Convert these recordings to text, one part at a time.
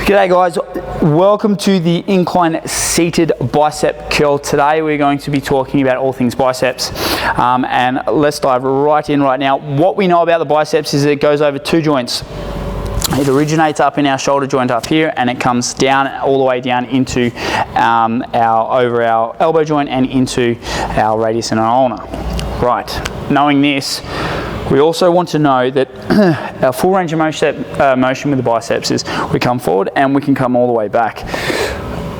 G'day guys, welcome to the Incline Seated Bicep Curl. Today we're going to be talking about all things biceps, and let's dive right in right now. What we know about the biceps is it goes over two joints. It originates up in our shoulder joint up here, and it comes down all the way down into over our elbow joint and into our radius and our ulna. Right, knowing this, we also want to know that our full range of motion with the biceps is we come forward and we can come all the way back.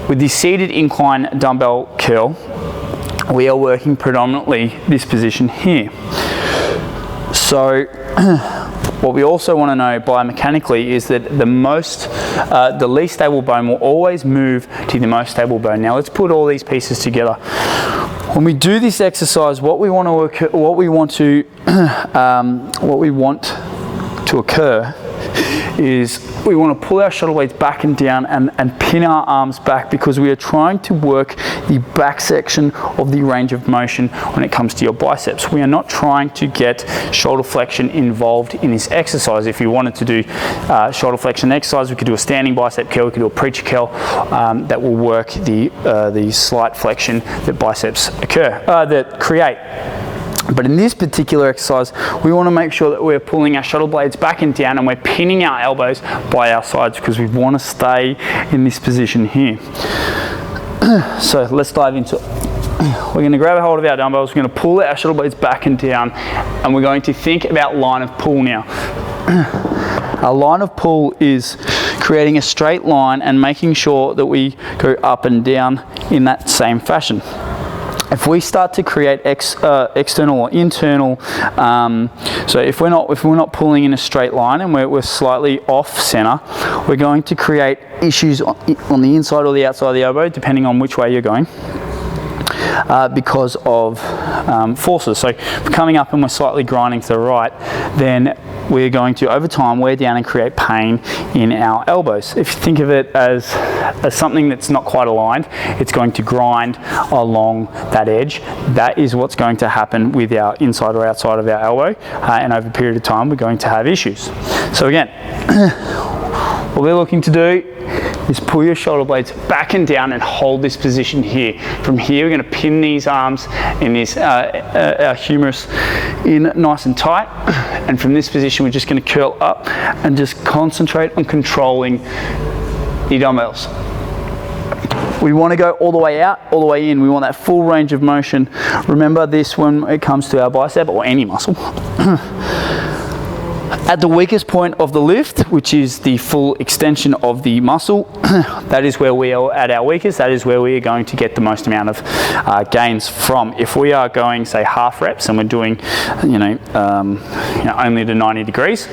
With the seated incline dumbbell curl, we are working predominantly this position here. So what we also want to know biomechanically is that the least stable bone will always move to the most stable bone. Now let's put all these pieces together. When we do this exercise, what we want to occur is we want to pull our shoulder blades back and down and pin our arms back, because we are trying to work the back section of the range of motion when it comes to your biceps. We are not trying to get shoulder flexion involved in this exercise. If you wanted to do shoulder flexion exercise, we could do a standing bicep curl, we could do a preacher curl that will work the slight flexion that biceps create. But in this particular exercise, we want to make sure that we're pulling our shoulder blades back and down, and we're pinning our elbows by our sides, because we want to stay in this position here. So let's dive into it. We're going to grab a hold of our dumbbells, we're going to pull our shoulder blades back and down, and we're going to think about line of pull now. Our line of pull is creating a straight line and making sure that we go up and down in that same fashion. If we start to create external or internal, so if we're not pulling in a straight line and we're slightly off center, we're going to create issues on the inside or the outside of the elbow, depending on which way you're going, because of forces. So if we're coming up and we're slightly grinding to the right, then we're going to, over time, wear down and create pain in our elbows. If you think of it as something that's not quite aligned, it's going to grind along that edge. That is what's going to happen with our inside or outside of our elbow, and over a period of time, we're going to have issues. So again, what we're looking to do is pull your shoulder blades back and down and hold this position here. From here, we're going to pin these arms in this our humerus in nice and tight, and from this position, we're just going to curl up and just concentrate on controlling the dumbbells. We want to go all the way out, all the way in. We want that full range of motion. Remember this when it comes to our bicep or any muscle. At the weakest point of the lift, which is the full extension of the muscle, that is where we are at our weakest. That is where we are going to get the most amount of gains from. If we are going, say, half reps and we're doing, only to 90 degrees,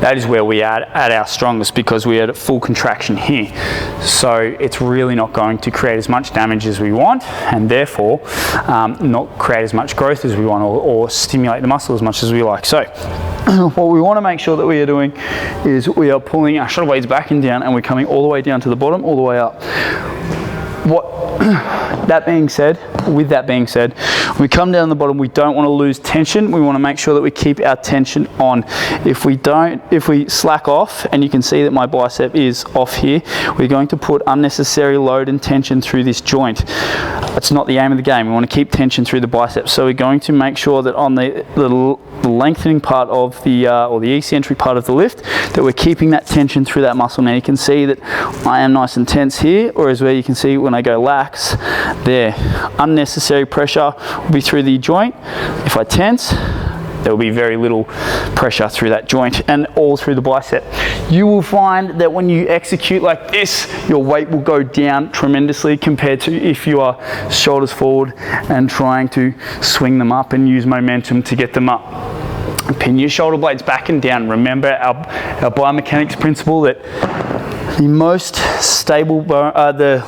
that is where we are at our strongest, because we are at full contraction here. So it's really not going to create as much damage as we want, and therefore not create as much growth as we want, or stimulate the muscle as much as we like. So what we want to make sure that we are doing is we are pulling our shoulder blades back and down, and we're coming all the way down to the bottom, all the way up. With that being said, when we come down the bottom, we don't want to lose tension. We want to make sure that we keep our tension on. If we slack off, and you can see that my bicep is off here, we're going to put unnecessary load and tension through this joint. That's not the aim of the game. We want to keep tension through the biceps. So we're going to make sure that on the lengthening part of or the eccentric part of the lift, that we're keeping that tension through that muscle. Now you can see that I am nice and tense here, whereas where you can see when I go lax, there, unnecessary pressure will be through the joint. If I tense, there will be very little pressure through that joint and all through the bicep. You will find that when you execute like this, your weight will go down tremendously compared to if you are shoulders forward and trying to swing them up and use momentum to get them up. Pin your shoulder blades back and down. Remember our biomechanics principle that the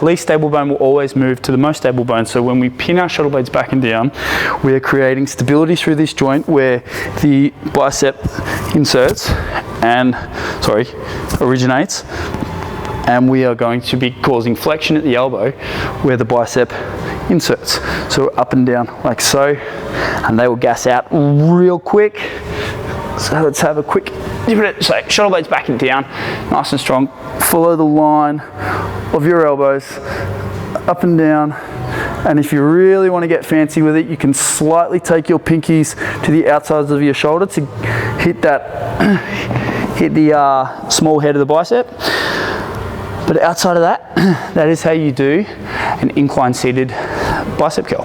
least stable bone will always move to the most stable bone. So when we pin our shoulder blades back and down, we are creating stability through this joint where the bicep originates, and we are going to be causing flexion at the elbow where the bicep inserts. So up and down like so, and they will gas out real quick. So let's have a quick So shoulder blades back and down, nice and strong. Follow the line of your elbows, up and down. And if you really want to get fancy with it, you can slightly take your pinkies to the outsides of your shoulder to hit the small head of the bicep. But outside of that, that is how you do an incline seated bicep curl.